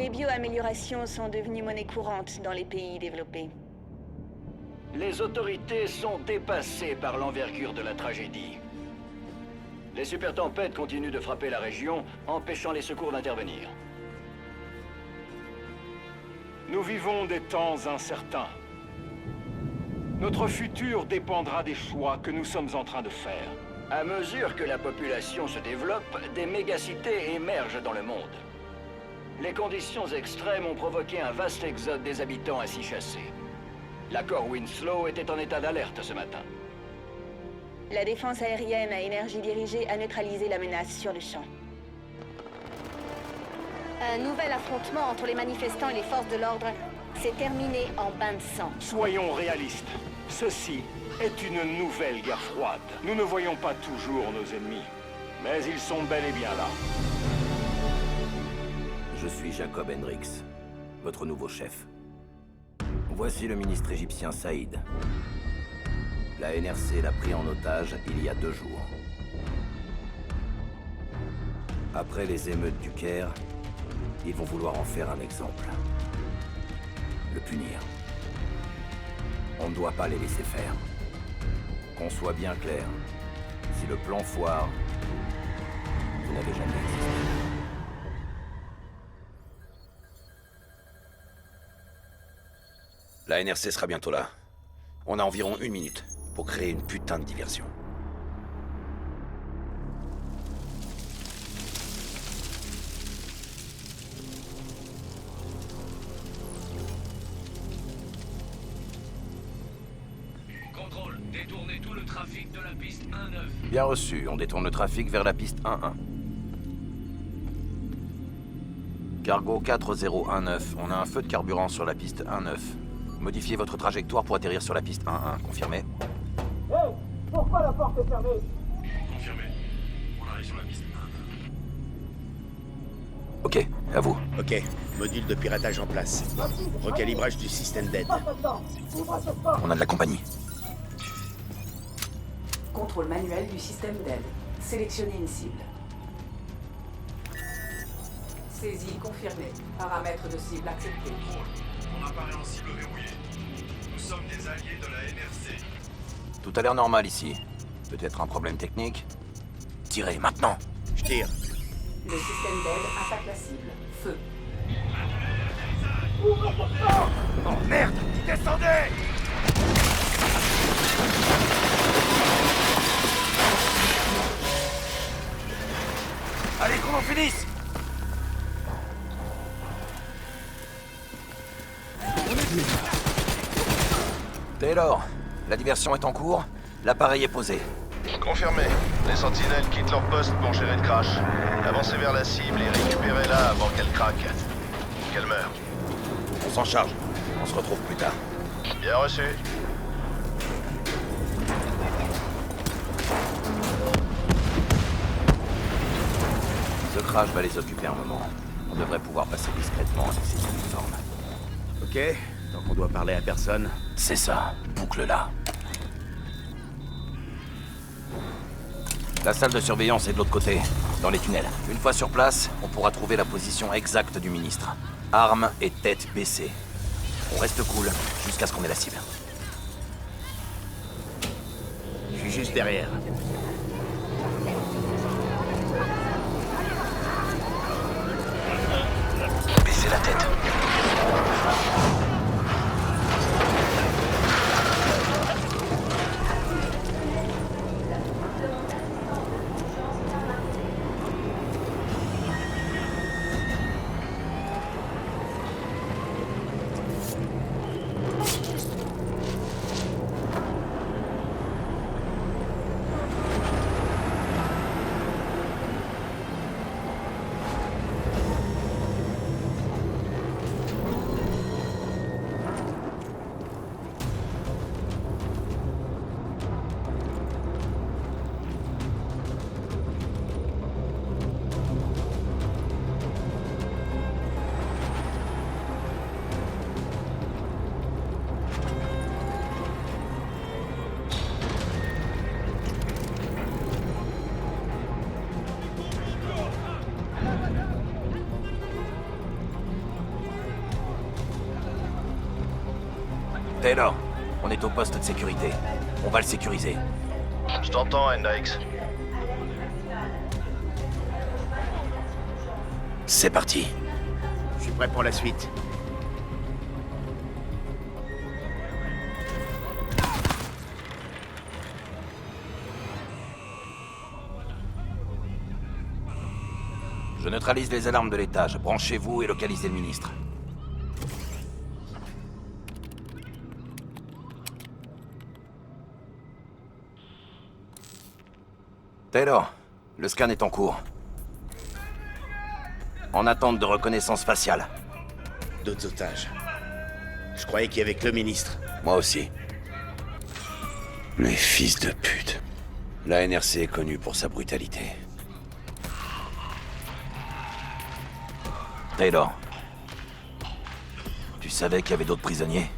Les bioaméliorations sont devenues monnaie courante dans les pays développés. Les autorités sont dépassées par l'envergure de la tragédie. Les super tempêtes continuent de frapper la région, empêchant les secours d'intervenir. Nous vivons des temps incertains. Notre futur dépendra des choix que nous sommes en train de faire. À mesure que la population se développe, des mégacités émergent dans le monde. Les conditions extrêmes ont provoqué un vaste exode des habitants ainsi chassés. L'accord Winslow était en état d'alerte ce matin. La défense aérienne à énergie dirigée a neutralisé la menace sur le champ. Un nouvel affrontement entre les manifestants et les forces de l'ordre s'est terminé en bain de sang. Soyons réalistes. Ceci est une nouvelle guerre froide. Nous ne voyons pas toujours nos ennemis, mais ils sont bel et bien là. Je suis Jacob Hendricks, votre nouveau chef. Voici le ministre égyptien Saïd. La NRC l'a pris en otage il y a 2 jours. Après les émeutes du Caire, ils vont vouloir en faire un exemple. Le punir. On ne doit pas les laisser faire. Qu'on soit bien clair, si le plan foire, vous n'avez jamais existé. La NRC sera bientôt là. On a environ 1 minute pour créer une putain de diversion. Contrôle, détournez tout le trafic de la piste 1-9. Bien reçu, on détourne le trafic vers la piste 1-1. Cargo 4019, on a un feu de carburant sur la piste 1-9. Modifiez votre trajectoire pour atterrir sur la piste 1-1, confirmé? Hey! Pourquoi la porte est fermée? Confirmé. On arrive sur la piste 1-9. Ok, à vous. Ok, module de piratage en place. Recalibrage du système d'aide. On a de la compagnie. Contrôle manuel du système d'aide. Sélectionnez une cible. Saisie confirmée. Paramètres de cible acceptés. Contrôle. On apparaît en cible verrouillée. Nous sommes des alliés de la NRC. Tout a l'air normal ici. Peut-être un problème technique? Tirez, maintenant! Je tire. Le système d'aide attaque la cible. Feu. Oh merde! Descendez! Allez, qu'on en finisse! Taylor, la diversion est en cours, l'appareil est posé. Confirmé. Les sentinelles quittent leur poste pour gérer le crash. Avancez vers la cible et récupérez-la avant qu'elle craque. Qu'elle meure. On s'en charge, on se retrouve plus tard. Bien reçu. Ce crash va les occuper un moment. On devrait pouvoir passer discrètement avec ces uniformes. Ok, donc on doit parler à personne. C'est ça, boucle-la. La salle de surveillance est de l'autre côté, dans les tunnels. Une fois sur place, on pourra trouver la position exacte du ministre. Armes et tête baissée. On reste cool, jusqu'à ce qu'on ait la cible. Je suis juste derrière. Baissez la tête. Taylor, on est au poste de sécurité. On va le sécuriser. Je t'entends, Hendrix. C'est parti. Je suis prêt pour la suite. Je neutralise les alarmes de l'étage. Branchez-vous et localisez le ministre. Taylor, le scan est en cours. En attente de reconnaissance faciale. D'autres otages. Je croyais qu'il y avait que le ministre. Moi aussi. Les fils de pute. La NRC est connue pour sa brutalité. Taylor. Tu savais qu'il y avait d'autres prisonniers?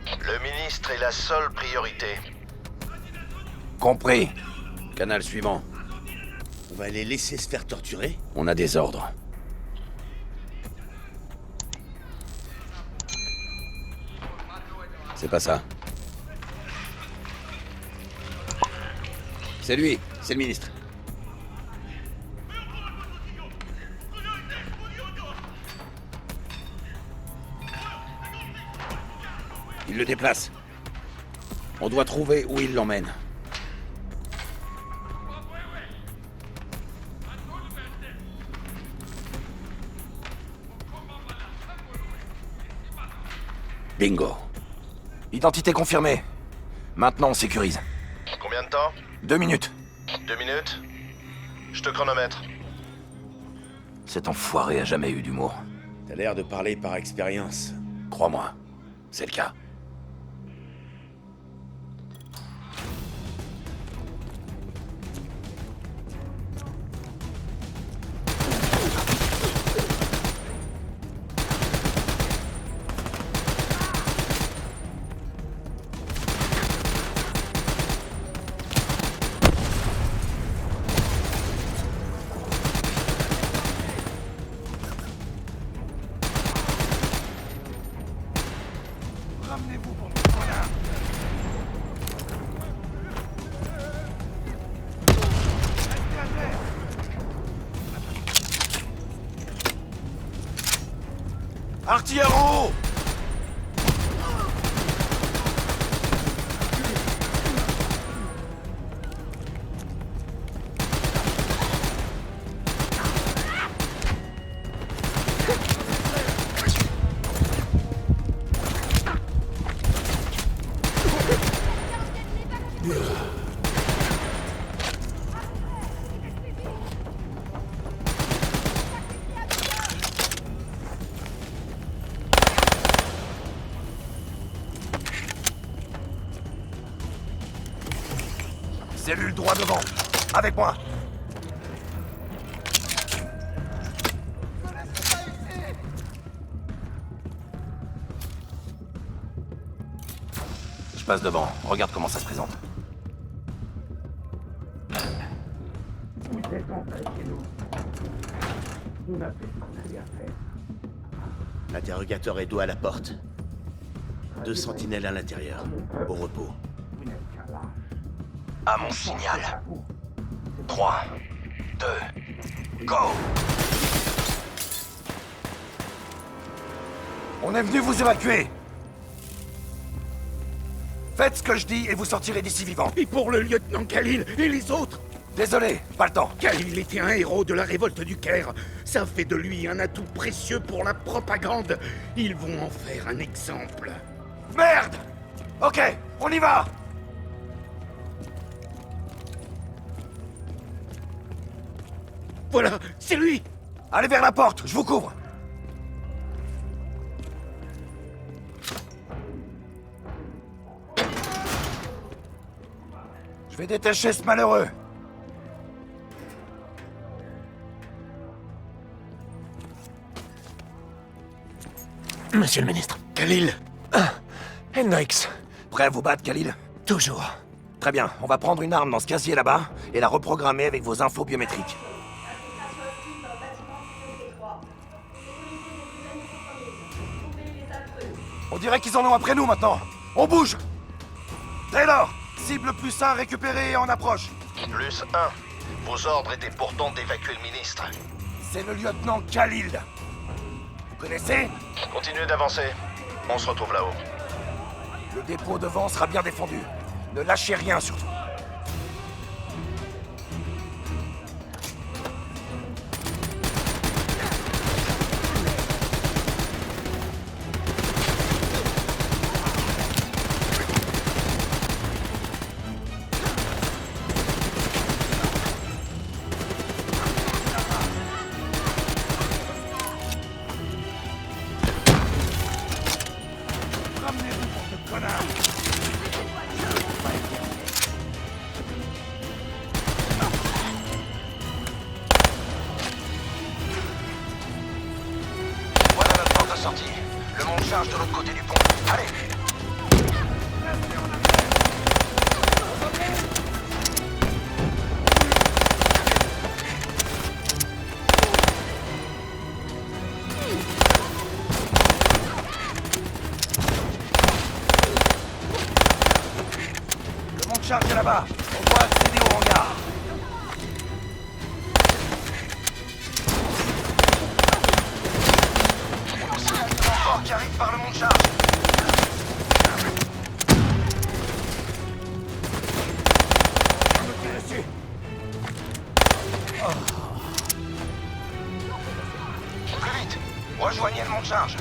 Le ministre est la seule priorité. Compris. Canal suivant. On va les laisser se faire torturer? On a des ordres. C'est pas ça. C'est lui, c'est le ministre. Il le déplace. On doit trouver où il l'emmène. Bingo. Identité confirmée. Maintenant, on sécurise. Combien de temps? 2 minutes. 2 minutes? Je te chronomètre. Cet enfoiré a jamais eu d'humour. T'as l'air de parler par expérience. Crois-moi, c'est le cas. Artillero! Cellule droit devant. Avec moi. Je passe devant. Regarde comment ça se présente. Vous êtes entrés chez nous. On a fait ce qu'on avait à faire. L'interrogateur est dos à la porte. 2 sentinelles à l'intérieur. Au repos. Vous n'êtes qu'un lâche. À mon signal. 3, 2, go! On est venu vous évacuer. Faites ce que je dis et vous sortirez d'ici vivant. Et pour le lieutenant Khalil et les autres? Désolé, pas le temps. Khalil était un héros de la révolte du Caire. Ça fait de lui un atout précieux pour la propagande. Ils vont en faire un exemple. Merde! Ok, on y va! Voilà, c'est lui! Allez vers la porte, je vous couvre. Je vais détacher ce malheureux. Monsieur le ministre. Khalil. Hendrix. Prêt à vous battre, Khalil? Toujours. Très bien, on va prendre une arme dans ce casier là-bas et la reprogrammer avec vos infos biométriques. On dirait qu'ils en ont après nous maintenant. On bouge! Taylor! Cible +1 récupérée et en approche. +1. Vos ordres étaient pourtant d'évacuer le ministre. C'est le lieutenant Khalil. Vous connaissez? Continuez d'avancer. On se retrouve là-haut. Le dépôt devant sera bien défendu. Ne lâchez rien surtout. Voilà notre porte de sortie. Le monde charge de l'autre côté du pont. Allez! Le monde charge est là-bas. On doit accéder au hangar. Renfort qui arrive par le monde charge. Plus vite! Rejoignez le monde charge.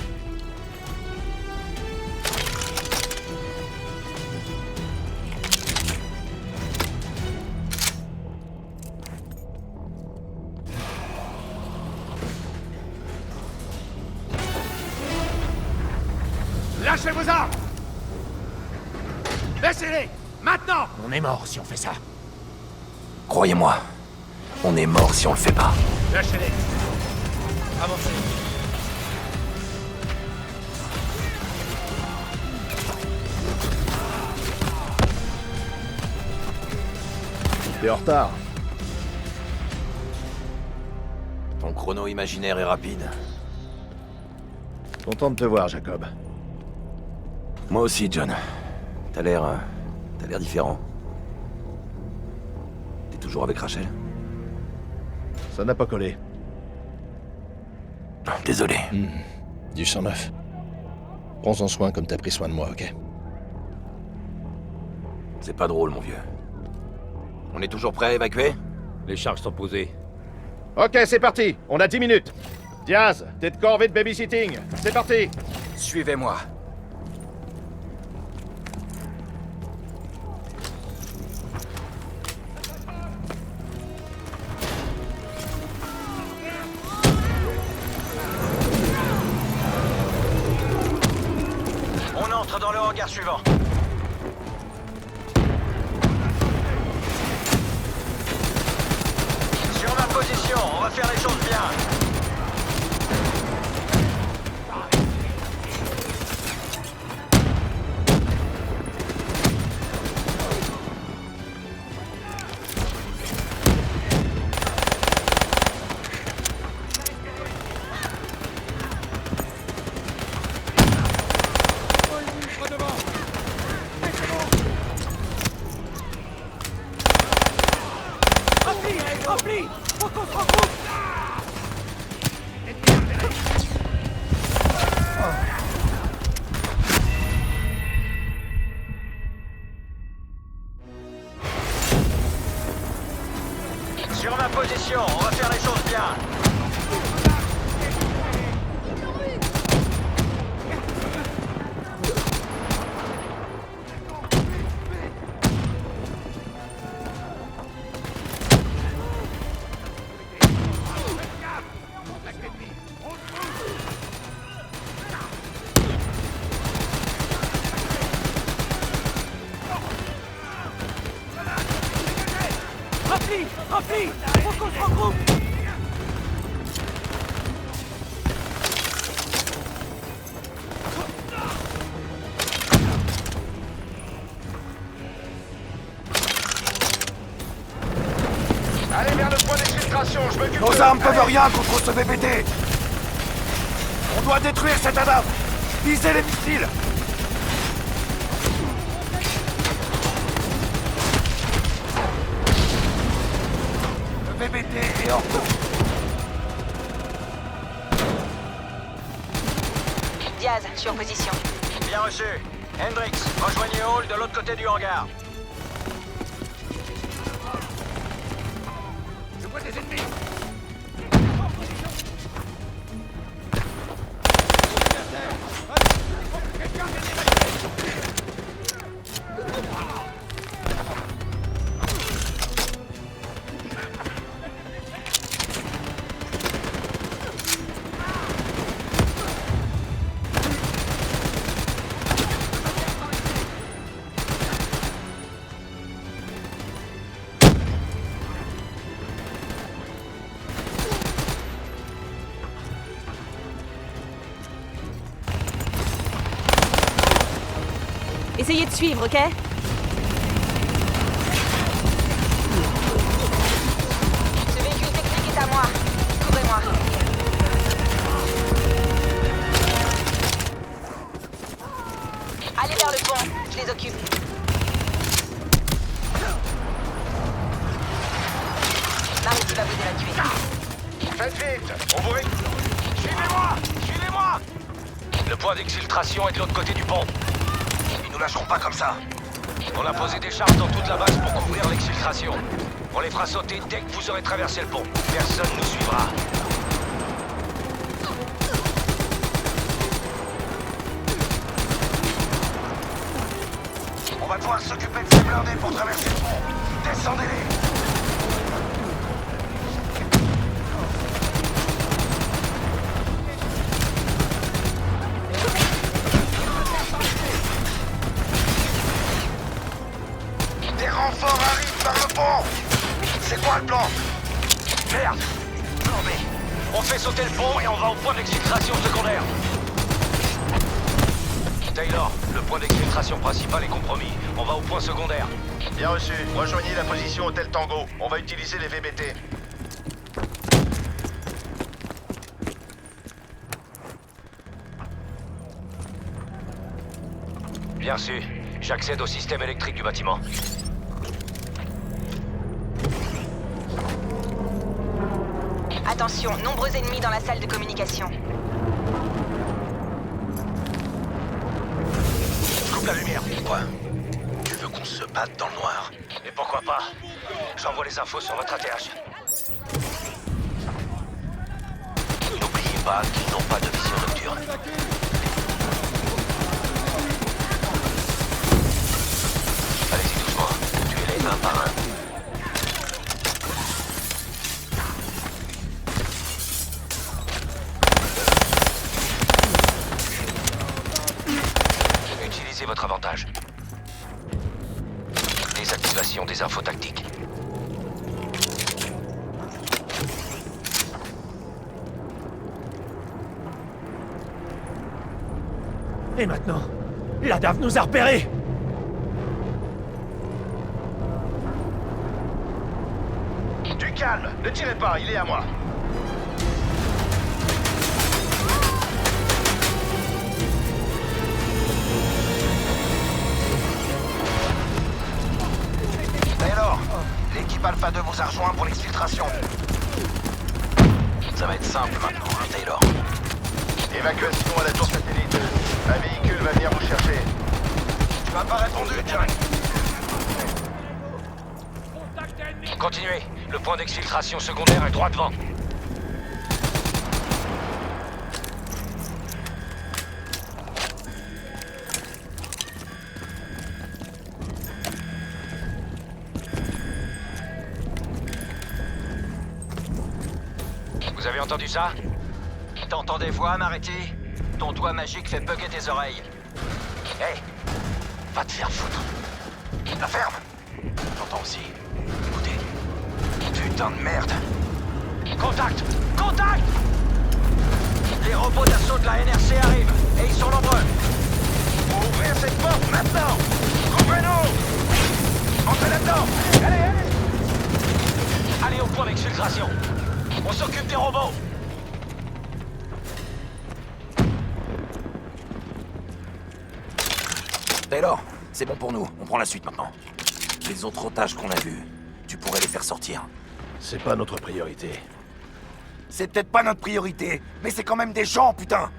Lâchez vos armes! Laissez-les! Maintenant! On est mort si on fait ça. Croyez-moi, on est mort si on le fait pas. Lâchez-les! Avancez! T'es en retard. Ton chrono imaginaire est rapide. Content de te voir, Jacob. Moi aussi, John. T'as l'air différent. T'es toujours avec Rachel? Ça n'a pas collé. Désolé. Du sang neuf. Prends-en soin comme t'as pris soin de moi, ok? C'est pas drôle, mon vieux. On est toujours prêt à évacuer? Les charges sont posées. Ok, c'est parti. On a 10 minutes. Diaz, t'es de corvée de babysitting. C'est parti. Suivez-moi. On entre dans le hangar suivant. Sur ma position, on va faire les choses bien. Sur ma position, on va faire les choses bien. Allez vers le point d'exfiltration, je m'occupe de... Nos armes peuvent rien contre ce BPT. On doit détruire cet ADAF. Visez les missiles. VBT et Orco. Diaz, je suis en position. Bien reçu. Hendrix, rejoignez Hall de l'autre côté du hangar. Je vois des ennemis. Essayez de suivre, ok? Ce véhicule technique est à moi. Couvrez-moi. Allez vers le pont, je les occupe. Marty va vous évacuer. Faites vite, on vous Suivez-moi! Suivez-moi! Le point d'exfiltration est de l'autre côté du pont. Ils nous lâcheront pas comme ça. On a posé des charges dans toute la base pour couvrir l'exfiltration. On les fera sauter dès que vous aurez traversé le pont. Personne nous suivra. On va devoir s'occuper de ces blindés pour traverser le pont. Descendez-les! Des renforts arrivent par le pont! C'est quoi le plan? Merde! Non mais... On fait sauter le pont et on va au point d'exfiltration secondaire. Taylor, le point d'exfiltration principal est compromis. On va au point secondaire. Bien reçu. Rejoignez la position Hôtel Tango. On va utiliser les VBT. Bien sûr. J'accède au système électrique du bâtiment. Attention, nombreux ennemis dans la salle de communication. Coupe la lumière. Quoi? Tu veux qu'on se batte dans le noir? Et pourquoi pas? J'envoie les infos sur votre ATH. N'oubliez pas qu'ils n'ont pas de vision nocturne. Allez-y doucement. Tuez-les un par un. Utilisez votre avantage. Désactivation des infos tactiques. Et maintenant, la DAF nous a repérés! Du calme. Ne tirez pas, il est à moi. Taylor, l'équipe Alpha 2 vous a rejoint pour l'exfiltration. Ça va être simple maintenant, hein, Taylor. Évacuation à la tour satellite. Un véhicule va venir vous chercher. Tu m'as pas répondu, Jack. Continuez. Le point d'exfiltration secondaire est droit devant. Vous avez entendu ça? T'entends des voix, Maretti? Ton doigt magique fait bugger tes oreilles. Hé! Va te faire foutre. La ferme! J'entends aussi. Écoutez. Putain de merde! Contact! Contact! Les robots d'assaut de la NRC arrivent, et ils sont nombreux. Faut ouvrir cette porte maintenant! Couvrez-nous! Entrez là-dedans! Allez, allez! Allez au point d'exfiltration! On s'occupe des robots! Taylor, c'est bon pour nous. On prend la suite maintenant. Les autres otages qu'on a vus, tu pourrais les faire sortir. C'est pas notre priorité. C'est peut-être pas notre priorité, mais c'est quand même des gens, putain!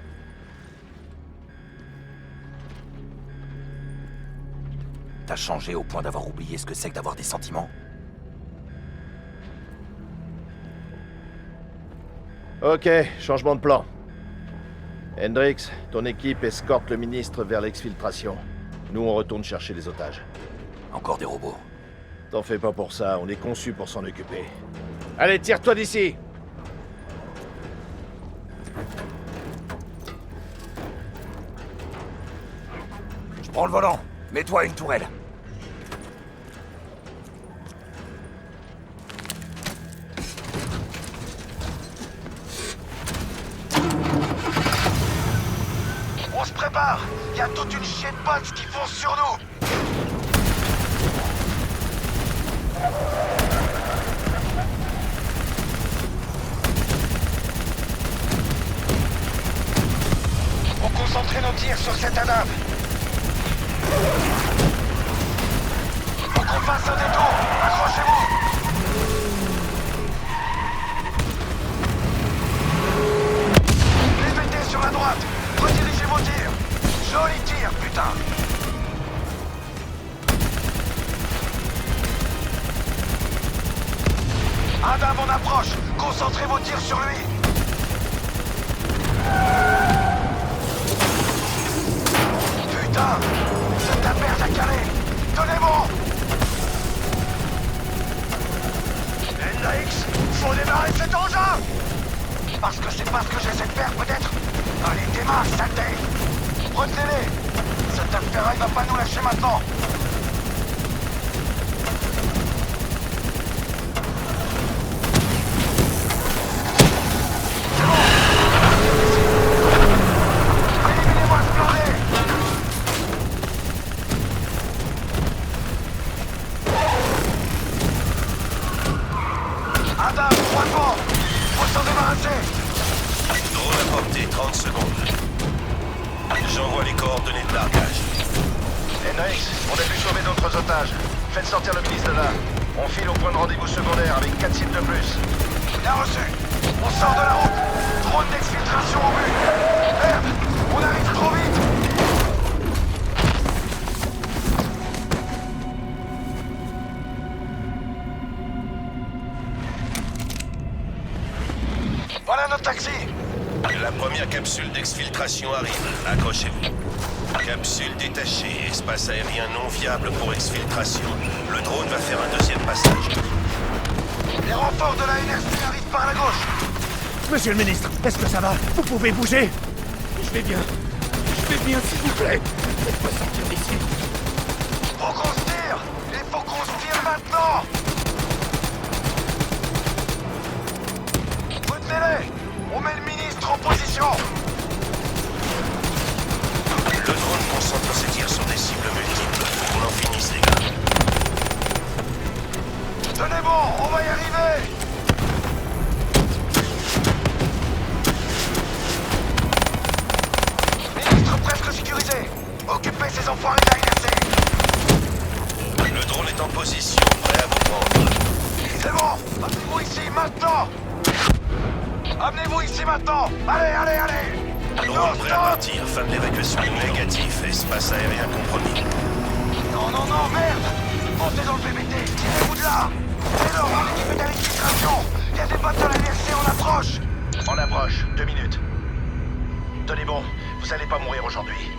T'as changé au point d'avoir oublié ce que c'est que d'avoir des sentiments? Ok, changement de plan. Hendrix, ton équipe escorte le ministre vers l'exfiltration. Nous, on retourne chercher les otages. Encore des robots. T'en fais pas pour ça, on est conçu pour s'en occuper. Allez, tire-toi d'ici! Je prends le volant. Mets-toi à une tourelle. On se prépare. Il y a toute une chier de bots qui foncent sur nous. Faut concentrer nos tirs sur cette ADAM. Faut qu'on fasse un détour. Accrochez-vous. Les mettez sur la droite. Redirigez vos tirs. Joli tir, putain. Adam, on approche. Concentrez vos tirs sur lui. Putain, c'est ta merde à caler. Tenez bon. Hendrix, faut démarrer cet engin. Parce que c'est pas ce que j'essaie de faire, peut-être. Allez, démarre, saleté. Retenez-les. Cette affaire, il va pas nous lâcher maintenant. Éliminez-moi ce blindé. Adam, droit devant. Faut s'en débarrasser. Drone à portée, 30 secondes. J'envoie les coordonnées de largage. Hendrix, on a pu sauver d'autres otages. Faites sortir le ministre de là. On file au point de rendez-vous secondaire avec 4 cibles de plus. Bien reçu. On sort de la route. Drone d'exfiltration au but. Merde, on arrive trop vite. Voilà notre taxi. La première capsule d'exfiltration arrive. Accrochez-vous. Capsule détachée, espace aérien non viable pour exfiltration. Le drone va faire un deuxième passage. Les renforts de la NRC arrivent par la gauche. Monsieur le ministre, est-ce que ça va? Vous pouvez bouger? Je vais bien. Je vais bien, s'il vous plaît. Faites-moi sortir d'ici. Faut qu'on se tire. Il faut qu'on se tire maintenant. Retenez-les. On met le ministre en position. Le drone concentre ses tirs sur des cibles multiples. Faut qu'on en finisse, les gars. Tenez bon, on va y arriver. Ministre presque sécurisé. Occupez ces enfoirés de la NRC. Le drone est en position, prêt à vous prendre. C'est bon. Amenez-vous ici maintenant. Amenez-vous ici maintenant. Allez, allez, allez. Drone prêt à partir, fin de l'évacuation. Négatif, espace aérien compromis. Non, non, non, merde. Montez dans le PBT. Tirez-vous de là. Taylor, mon équipe est à l'exfiltration. Il y a des bottes de la NRC en approche. On approche, 2 minutes. Tenez bon, vous allez pas mourir aujourd'hui.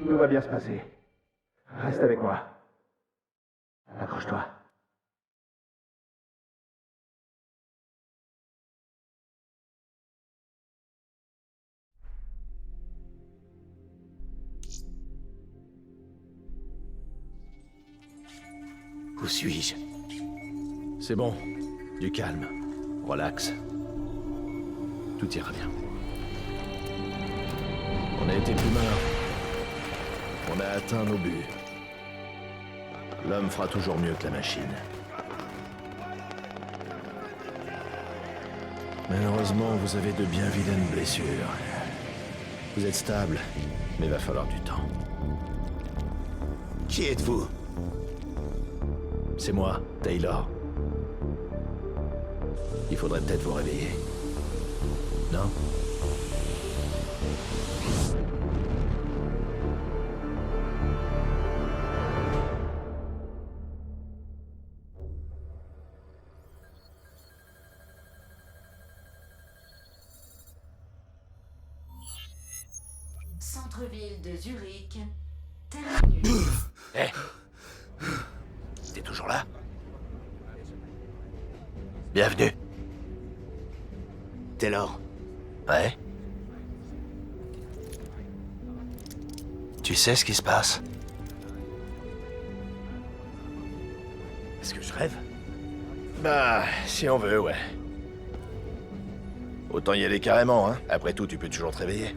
Tout va bien se passer. Reste avec moi. Accroche-toi. Où suis-je? C'est bon. Du calme. Relax. Tout ira bien. On a été plus malin. On a atteint nos buts. L'homme fera toujours mieux que la machine. Malheureusement, vous avez de bien vilaines blessures. Vous êtes stable, mais va falloir du temps. Qui êtes-vous? C'est moi, Taylor. Il faudrait peut-être vous réveiller. Non? Centre-ville de Zurich, terminus. Hé! T'es toujours là? Bienvenue. Taylor, Ouais? Tu sais ce qui se passe? est-ce que je rêve? Bah, si on veut, ouais. Autant y aller carrément, hein. Après tout, tu peux toujours te réveiller.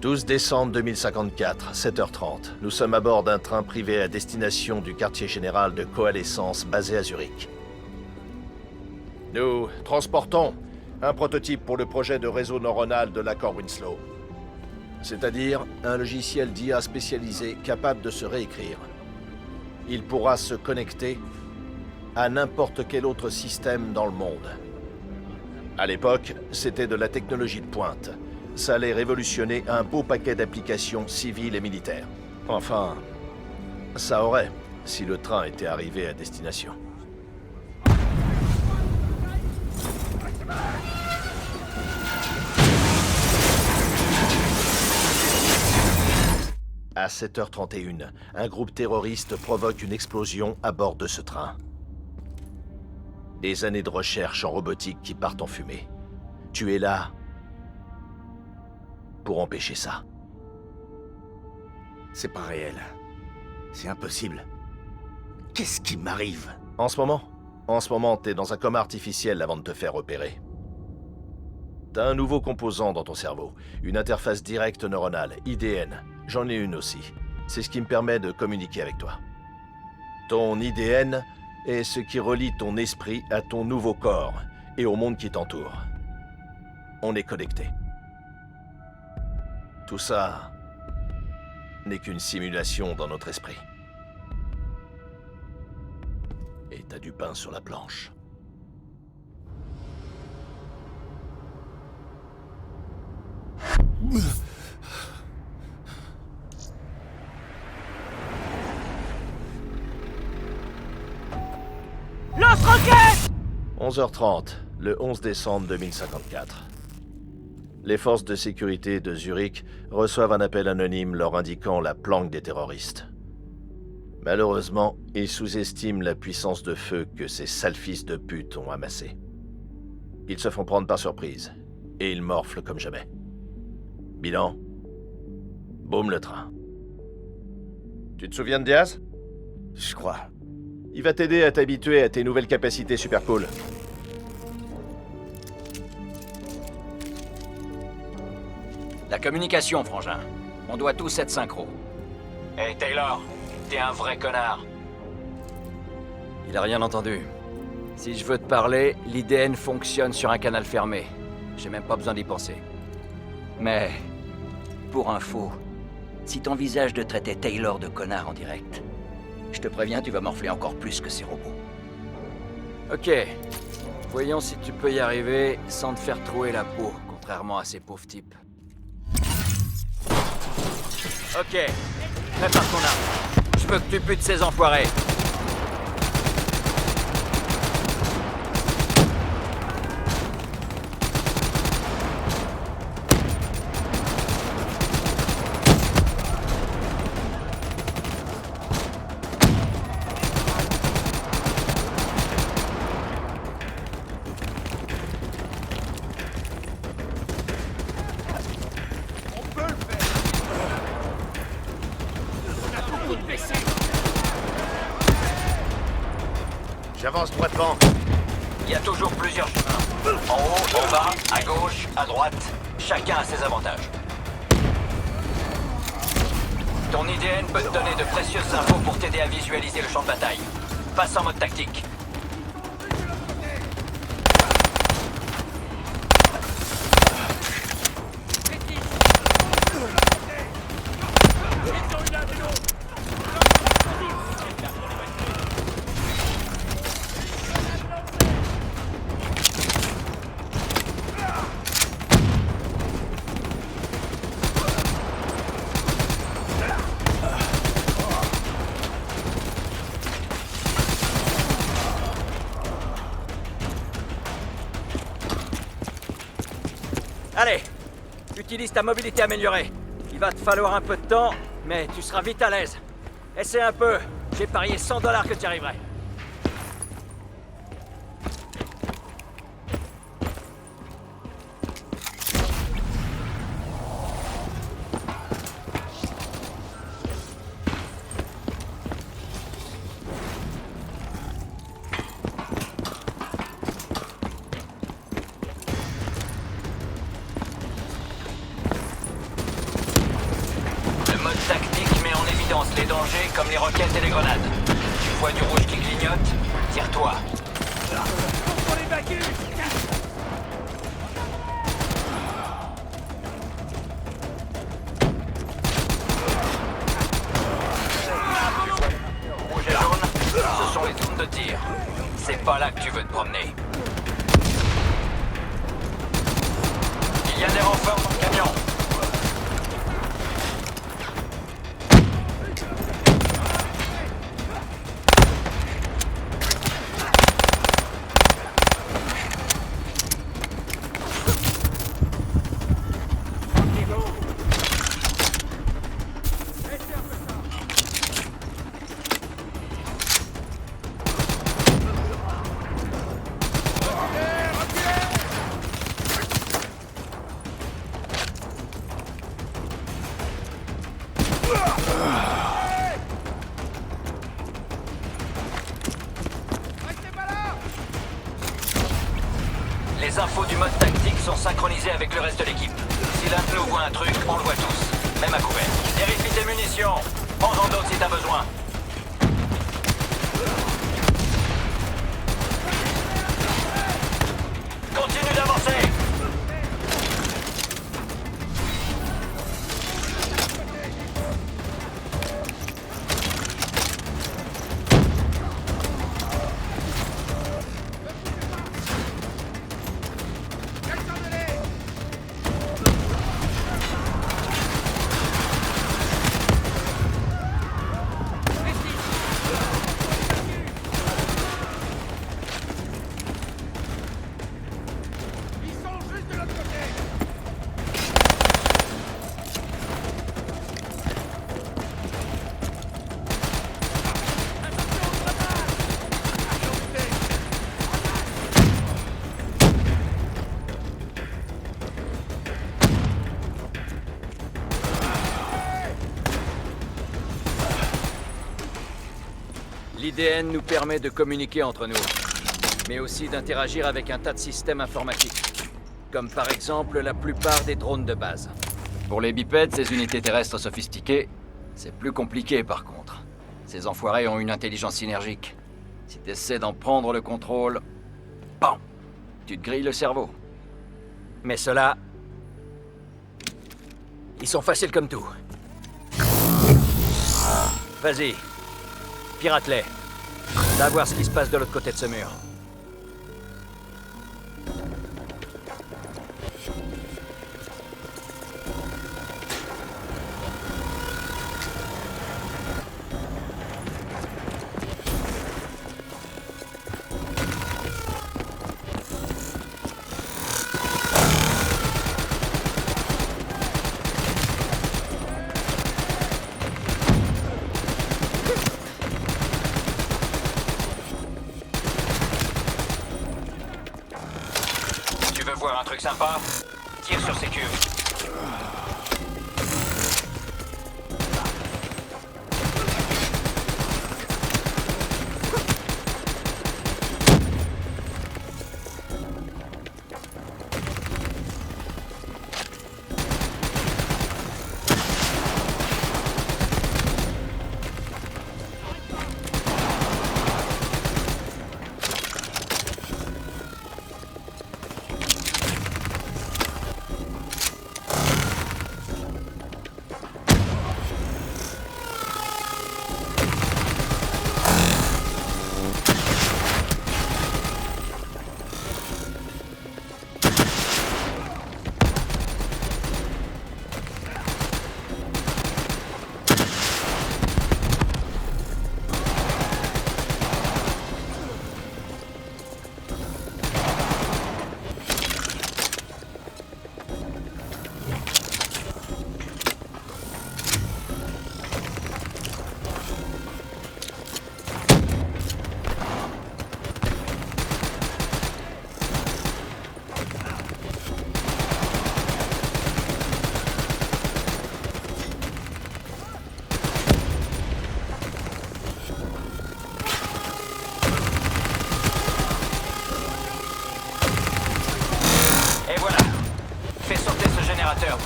12 décembre 2054, 7h30. Nous sommes à bord d'un train privé à destination du quartier général de coalescence basé à Zurich. Nous transportons un prototype pour le projet de réseau neuronal de l'accord Winslow. C'est-à-dire un logiciel d'IA spécialisé capable de se réécrire. Il pourra se connecter à n'importe quel autre système dans le monde. À l'époque, c'était de la technologie de pointe. Ça allait révolutionner un beau paquet d'applications civiles et militaires. Enfin, ça aurait, si le train était arrivé à destination. À 7h31, un groupe terroriste provoque une explosion à bord de ce train. Des années de recherche en robotique qui partent en fumée. Tu es là pour empêcher ça. C'est pas réel. C'est impossible. Qu'est-ce qui m'arrive? En ce moment, t'es dans un coma artificiel avant de te faire opérer. T'as un nouveau composant dans ton cerveau, une interface directe neuronale, IDN. J'en ai une aussi. C'est ce qui me permet de communiquer avec toi. Ton IDN est ce qui relie ton esprit à ton nouveau corps et au monde qui t'entoure. On est connectés. Tout ça n'est qu'une simulation dans notre esprit. Et t'as du pain sur la planche. Lance-roquette! 11h30, le 11 décembre 2054. Les forces de sécurité de Zurich reçoivent un appel anonyme leur indiquant la planque des terroristes. Malheureusement, ils sous-estiment la puissance de feu que ces sales fils de pute ont amassée. Ils se font prendre par surprise, et ils morflent comme jamais. Bilan, boum le train. Tu te souviens de Diaz? Je crois. Il va t'aider à t'habituer à tes nouvelles capacités super cool. La communication, frangin. On doit tous être synchro. Hey Taylor, t'es un vrai connard. Il a rien entendu. Si je veux te parler, l'IDN fonctionne sur un canal fermé. J'ai même pas besoin d'y penser. Mais, pour info, si t'envisages de traiter Taylor de connard en direct, je te préviens, tu vas morfler encore plus que ces robots. Ok. Voyons si tu peux y arriver sans te faire trouer la peau, contrairement à ces pauvres types. Ok. Prépare ton arme. Je veux que tu butes ces enfoirés. J'avance droit devant. Il y a toujours plusieurs chemins. En haut, en bas, à gauche, à droite. Chacun a ses avantages. Ton IDN peut te donner de précieuses infos pour t'aider à visualiser le champ de bataille. Passe en mode tactique. Allez, utilise ta mobilité améliorée. Il va te falloir un peu de temps, mais tu seras vite à l'aise. Essaie un peu. J'ai parié $100 que tu y arriverais. Tactique met en évidence les dangers comme les roquettes et les grenades. Tu vois du rouge qui clignote? Tire-toi. Rouge et jaune, ce sont les zones de tir. C'est pas là que tu veux te promener. Il y a des renforts dans le camion. Les infos du mode tactique sont synchronisées avec le reste de l'équipe. Si l'un de nous voit un truc, on le voit tous. Même à couvert. Vérifie tes munitions. Prends-en d'autres si t'as besoin. Continue d'avancer. L'IDN nous permet de communiquer entre nous, mais aussi d'interagir avec un tas de systèmes informatiques, comme par exemple la plupart des drones de base. Pour les bipèdes, ces unités terrestres sophistiquées, c'est plus compliqué par contre. Ces enfoirés ont une intelligence synergique. Si tu essaies d'en prendre le contrôle, bam, tu te grilles le cerveau. Mais ceux-là, ils sont faciles comme tout. Vas-y. Pirate-les. Va voir ce qui se passe de l'autre côté de ce mur. Voir un truc sympa? Tire sur ces cubes.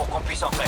pour qu'on puisse entrer.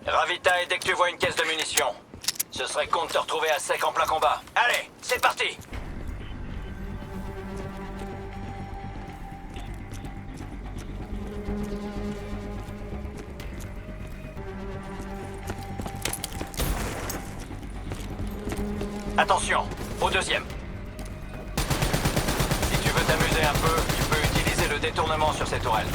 Ravitaille dès que tu vois une caisse de munitions. Ce serait con de te retrouver à sec en plein combat. Allez, c'est parti! Attention, au deuxième. Si tu veux t'amuser un peu, tu peux utiliser le détournement sur ces tourelles.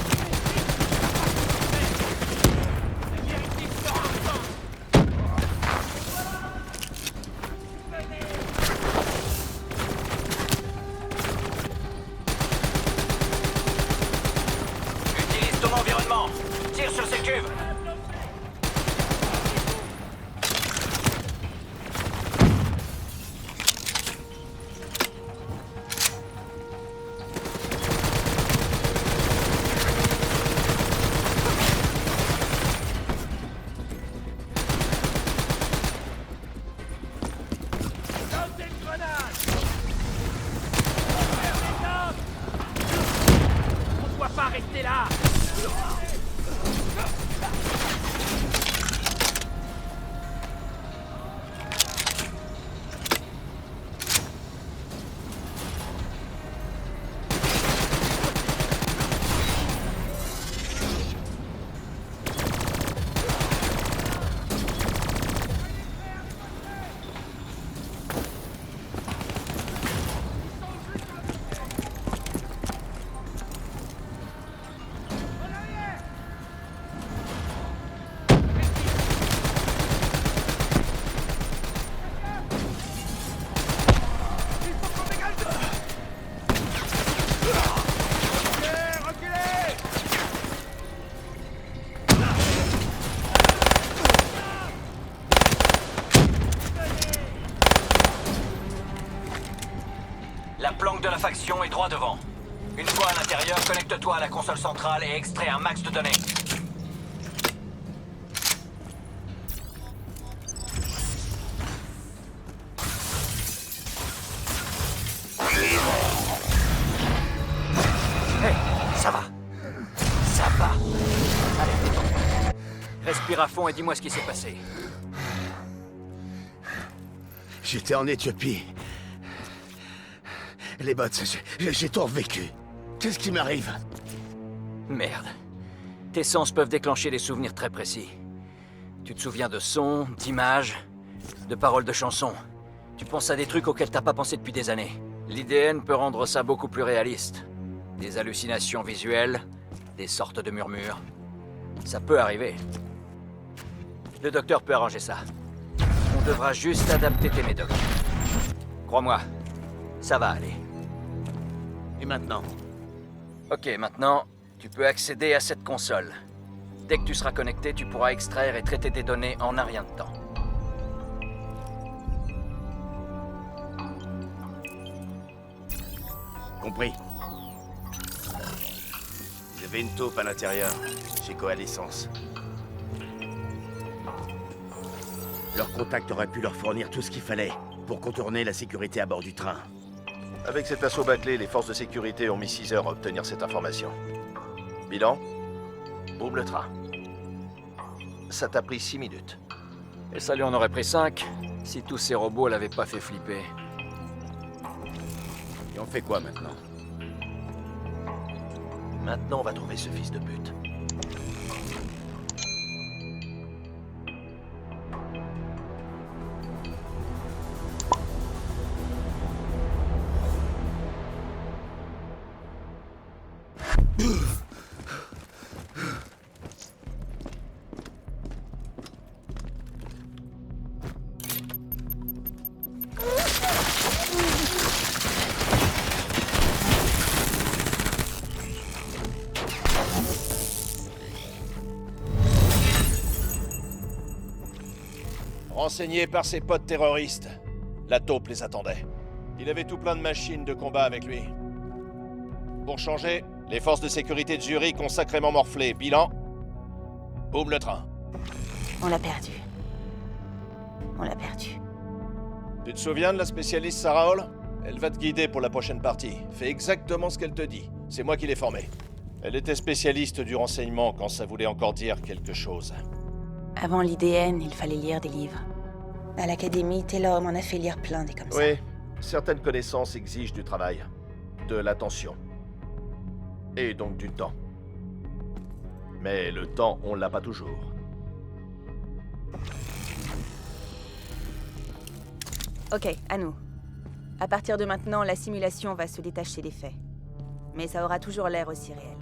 Utilise ton environnement. Tire sur ces cuves. La planque de la faction est droit devant. Une fois à l'intérieur, connecte-toi à la console centrale et extrais un max de données. Hey, ça va. Ça va. Allez, détends-toi. Respire à fond et dis-moi ce qui s'est passé. J'étais en Éthiopie. Les bots, j'ai tout revécu. Qu'est-ce qui m'arrive? Merde. Tes sens peuvent déclencher des souvenirs très précis. Tu te souviens de sons, d'images, de paroles de chansons. Tu penses à des trucs auxquels t'as pas pensé depuis des années. L'IDN peut rendre ça beaucoup plus réaliste. Des hallucinations visuelles, des sortes de murmures. Ça peut arriver. Le docteur peut arranger ça. On devra juste adapter tes médocs. Crois-moi, ça va aller. Et maintenant? Ok, maintenant, tu peux accéder à cette console. Dès que tu seras connecté, tu pourras extraire et traiter des données en un rien de temps. Compris. Il y avait une taupe à l'intérieur, chez Coalescence. Leur contact aurait pu leur fournir tout ce qu'il fallait pour contourner la sécurité à bord du train. Avec cet assaut bâclé, les forces de sécurité ont mis 6 heures à obtenir cette information. Bilan? Ouvre le train. Ça t'a pris 6 minutes. Et ça lui en aurait pris 5, si tous ces robots l'avaient pas fait flipper. Et on fait quoi maintenant? Maintenant, on va trouver ce fils de pute. Renseigné par ses potes terroristes, la taupe les attendait. Il avait tout plein de machines de combat avec lui. Pour changer, les forces de sécurité de Zurich ont sacrément morflé. Bilan, boum le train. On l'a perdu. On l'a perdu. Tu te souviens de la spécialiste Sarah Hall? Elle va te guider pour la prochaine partie. Fais exactement ce qu'elle te dit. C'est moi qui l'ai formée. Elle était spécialiste du renseignement quand ça voulait encore dire quelque chose. Avant l'IDN, il fallait lire des livres. À l'académie, Taylor m'en a fait lire plein des comme ça. Oui, certaines connaissances exigent du travail, de l'attention. Et donc du temps. Mais le temps, on l'a pas toujours. Ok, à nous. À partir de maintenant, la simulation va se détacher des faits. Mais ça aura toujours l'air aussi réel.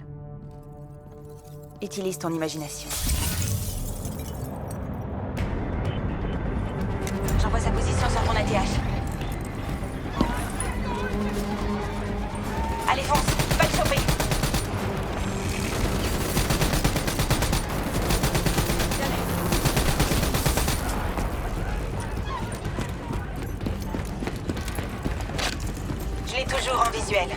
Utilise ton imagination. J'envoie sa position sur ton ATH. Allez, fonce! Va le choper! Je l'ai toujours en visuel.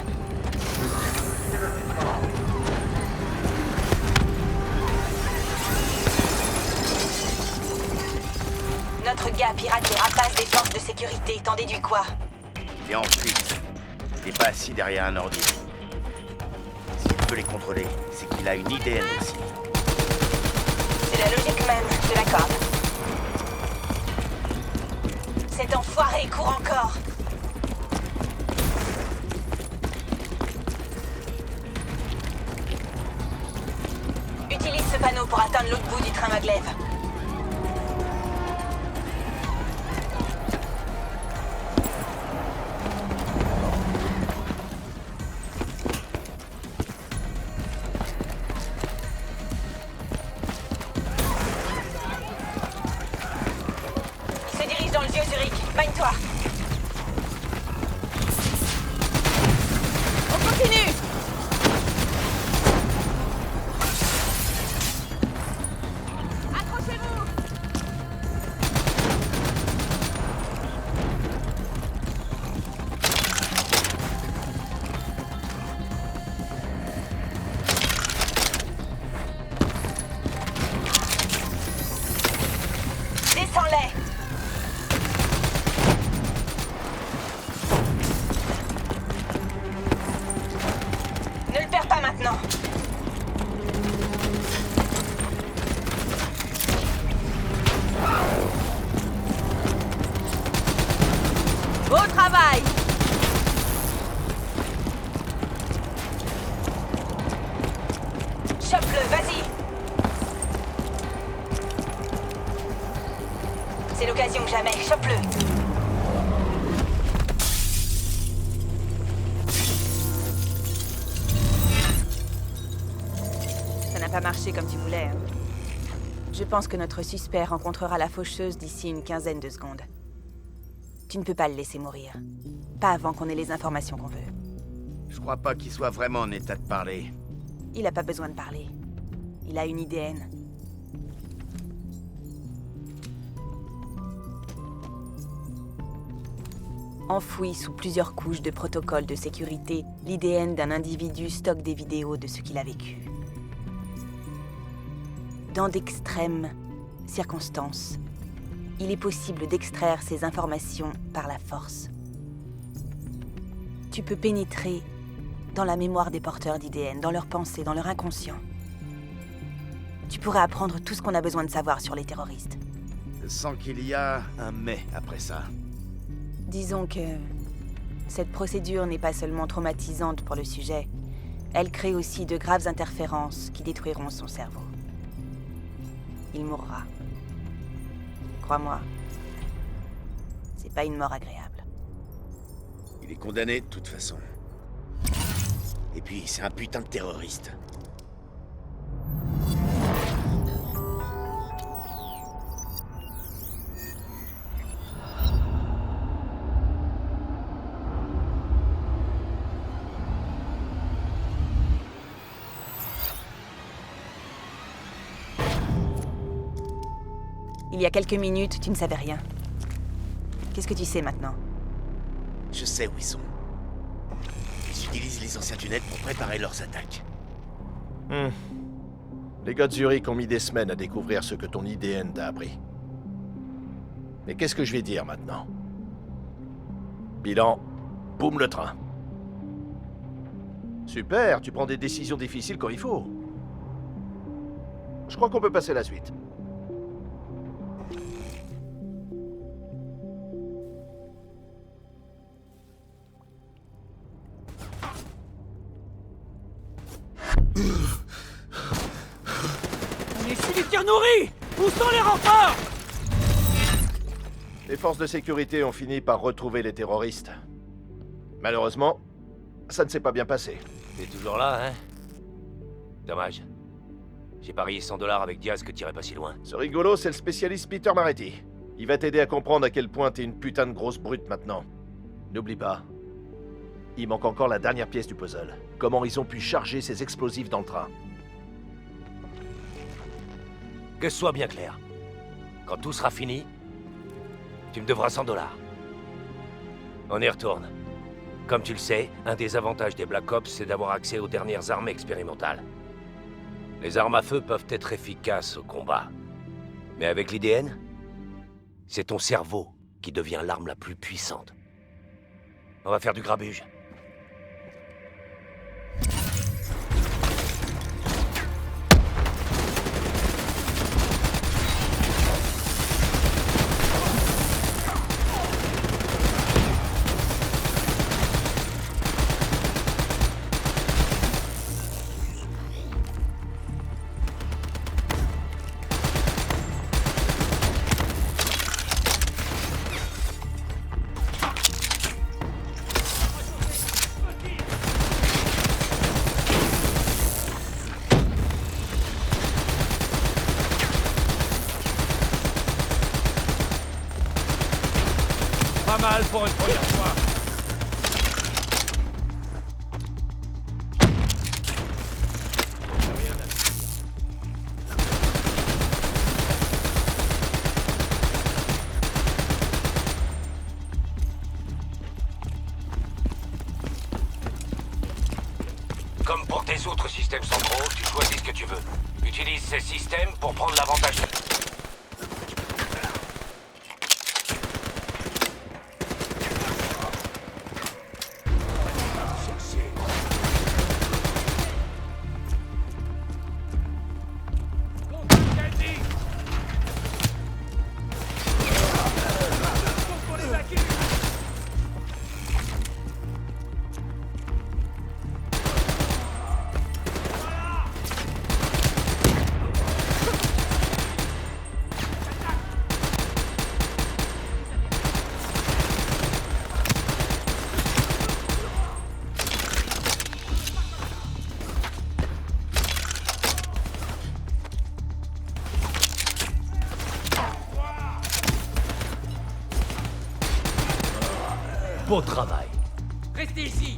Notre gars pirate les rapaces des forces de sécurité. T'en déduis quoi? Il est en fuite. Il n'est pas assis derrière un ordi. S'il peut les contrôler, c'est qu'il a une IDN aussi. C'est la logique même de la corde. Cet enfoiré court encore. Utilise ce panneau pour atteindre l'autre bout du train maglev. Au travail! Chope-le, vas-y! C'est l'occasion que jamais, chope-le! Ça n'a pas marché comme tu voulais, hein. Je pense que notre suspect rencontrera la faucheuse d'ici une quinzaine de secondes. Tu ne peux pas le laisser mourir. Pas avant qu'on ait les informations qu'on veut. Je crois pas qu'il soit vraiment en état de parler. Il a pas besoin de parler. Il a une IDN. Enfoui sous plusieurs couches de protocoles de sécurité, l'IDN d'un individu stocke des vidéos de ce qu'il a vécu. Dans d'extrêmes circonstances, il est possible d'extraire ces informations par la force. Tu peux pénétrer dans la mémoire des porteurs d'IDN, dans leurs pensées, dans leur inconscient. Tu pourrais apprendre tout ce qu'on a besoin de savoir sur les terroristes. Sans qu'il y a un mais après ça. Disons que cette procédure n'est pas seulement traumatisante pour le sujet, elle crée aussi de graves interférences qui détruiront son cerveau. Il mourra. Crois-moi, c'est pas une mort agréable. Il est condamné de toute façon. Et puis, c'est un putain de terroriste. Il y a quelques minutes, tu ne savais rien. Qu'est-ce que tu sais maintenant? Je sais où ils sont. Ils utilisent les anciens tunnels pour préparer leurs attaques. Les gars de Zurich ont mis des semaines à découvrir ce que ton IDN t'a appris. Mais qu'est-ce que je vais dire maintenant? Bilan, boum le train. Super, tu prends des décisions difficiles quand il faut. Je crois qu'on peut passer à la suite. On est cimetière nourri! Où sont les renforts? Les forces de sécurité ont fini par retrouver les terroristes. Malheureusement, ça ne s'est pas bien passé. T'es toujours là, hein? Dommage. J'ai parié 100 $ avec Diaz que t'irais pas si loin. Ce rigolo, c'est le spécialiste Peter Maretti. Il va t'aider à comprendre à quel point t'es une putain de grosse brute maintenant. N'oublie pas, il manque encore la dernière pièce du puzzle. Comment ils ont pu charger ces explosifs dans le train. Que ce soit bien clair. Quand tout sera fini, tu me devras 100 $. On y retourne. Comme tu le sais, un des avantages des Black Ops, c'est d'avoir accès aux dernières armes expérimentales. Les armes à feu peuvent être efficaces au combat. Mais avec l'IDN, c'est ton cerveau qui devient l'arme la plus puissante. On va faire du grabuge. Pas mal pour une première fois. Comme pour tes autres systèmes centraux, tu choisis ce que tu veux. Utilise ces systèmes pour prendre l'avantage. Beau travail. Restez ici.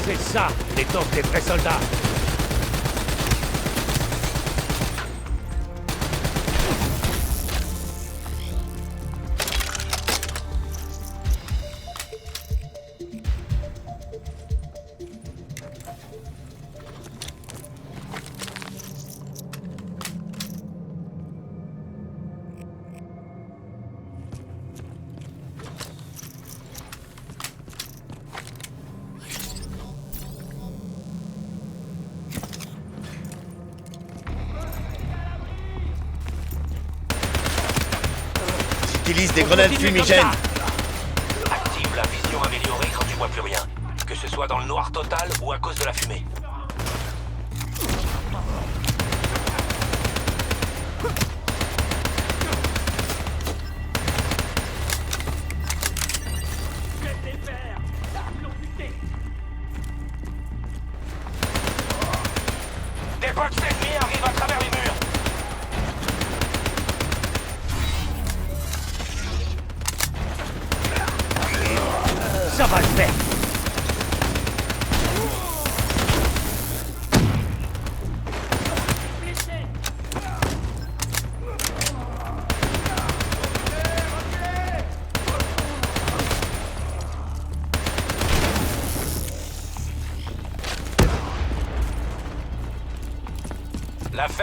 C'est ça, les tanks des vrais soldats. Utilise des grenades fumigènes. Active la vision améliorée quand tu vois plus rien. Que ce soit dans le noir total ou à cause de la fumée.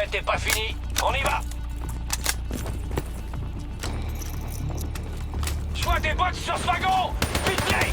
L'enquête n'est pas finie. On y va. Je vois des bots sur ce wagon. Vite-les.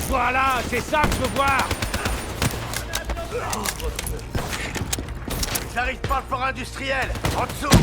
Voilà, c'est ça que je veux voir. J'arrive par le port industriel, en dessous.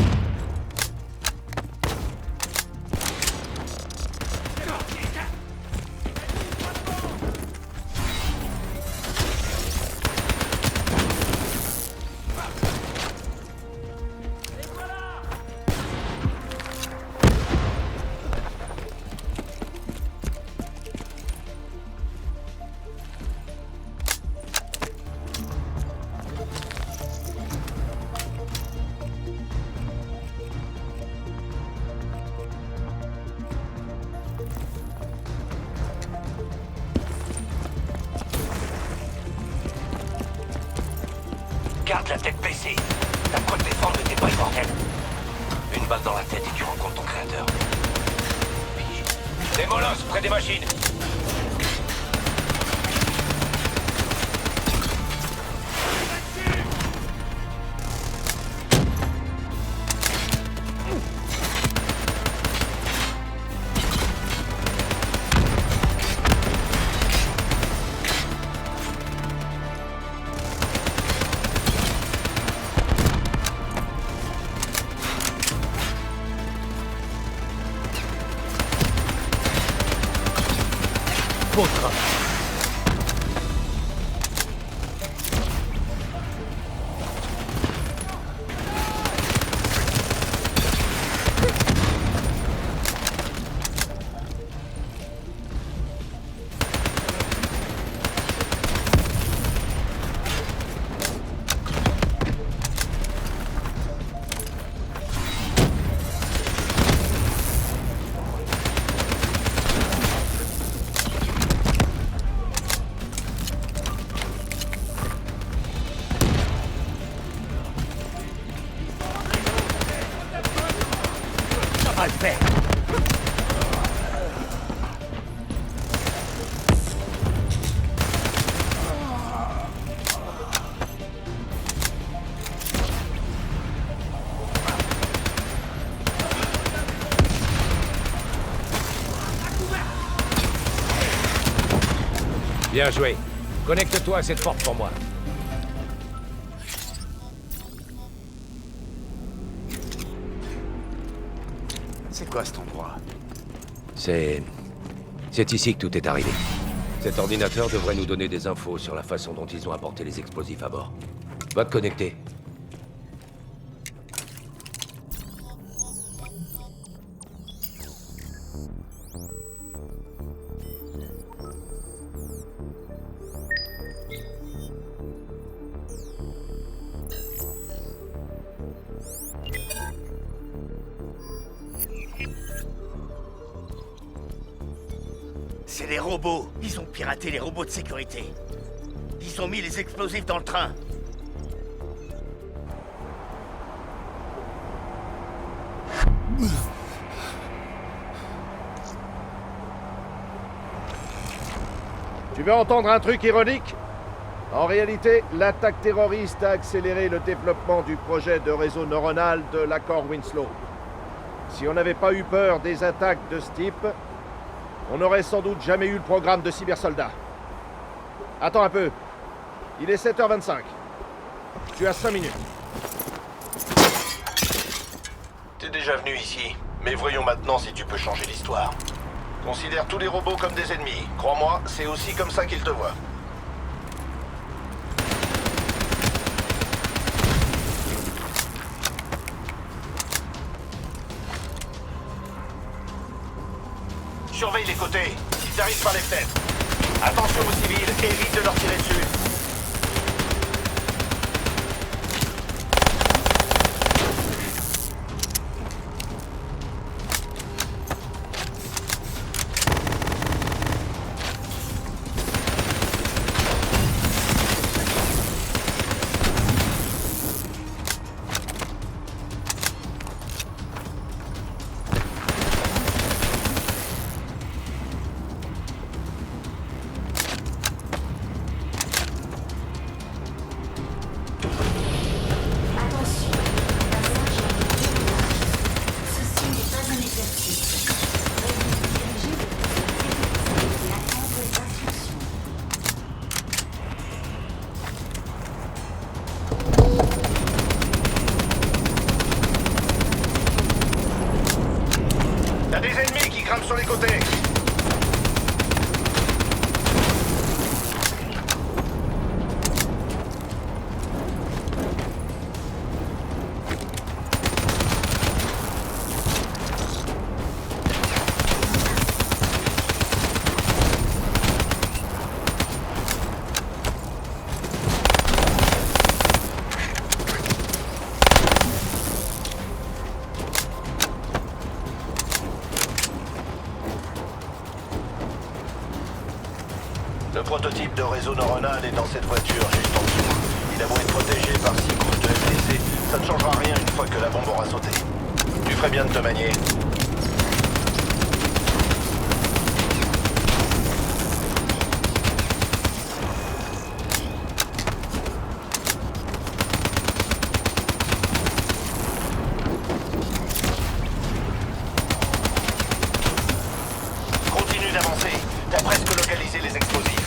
Garde la tête baissée. T'as quoi te défendre de tes boys mortels. Une balle dans la tête et tu rencontres ton créateur. Des molosses près des machines. va le faire. Bien joué. Connecte-toi à cette porte pour moi. C'est quoi cet endroit? C'est ici que tout est arrivé. Cet ordinateur devrait nous donner des infos sur la façon dont ils ont apporté les explosifs à bord. Va te connecter. C'est les robots. Ils ont piraté les robots de sécurité. Ils ont mis les explosifs dans le train. Tu veux entendre un truc ironique? En réalité, l'attaque terroriste a accéléré le développement du projet de réseau neuronal de l'accord Winslow. Si on n'avait pas eu peur des attaques de ce type, on n'aurait sans doute jamais eu le programme de cybersoldats. Attends un peu. Il est 7h25. Tu as 5 minutes. T'es déjà venu ici, mais voyons maintenant si tu peux changer l'histoire. Considère tous les robots comme des ennemis. Crois-moi, c'est aussi comme ça qu'ils te voient. Surveille les côtés. Ils arrivent par les fenêtres. Attention aux civils, évite de leur tirer dessus. T'as des ennemis qui grimpent sur les côtés. Le prototype de réseau neuronal est dans cette voiture, juste en dessous. Il a beau être protégé par 6 couches de FTC, ça ne changera rien une fois que la bombe aura sauté. Tu ferais bien de te manier. Continue d'avancer. T'as presque localisé les explosifs.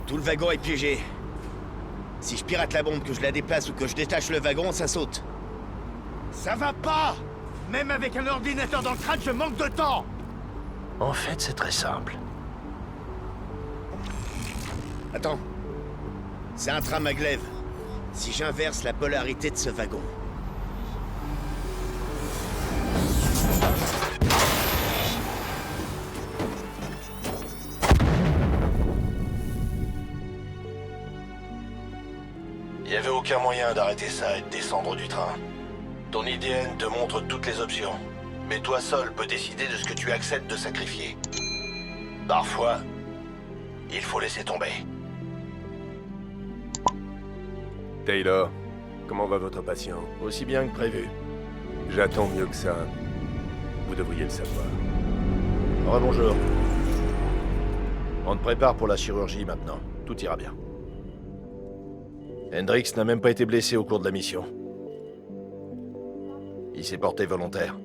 Tout le wagon est piégé. Si je pirate la bombe, que je la déplace ou que je détache le wagon, ça saute. Ça va pas! Même avec un ordinateur dans le crâne, je manque de temps! En fait, c'est très simple. Attends. C'est un train maglev. Si j'inverse la polarité de ce wagon... Il n'y avait aucun moyen d'arrêter ça et de descendre du train. Ton IDN te montre toutes les options. Mais toi seul peux décider de ce que tu acceptes de sacrifier. Parfois, il faut laisser tomber. Taylor, comment va votre patient? Aussi bien que prévu. J'attends mieux que ça. Vous devriez le savoir. Rebonjour. On te prépare pour la chirurgie maintenant. Tout ira bien. Hendrix n'a même pas été blessé au cours de la mission. Il s'est porté volontaire.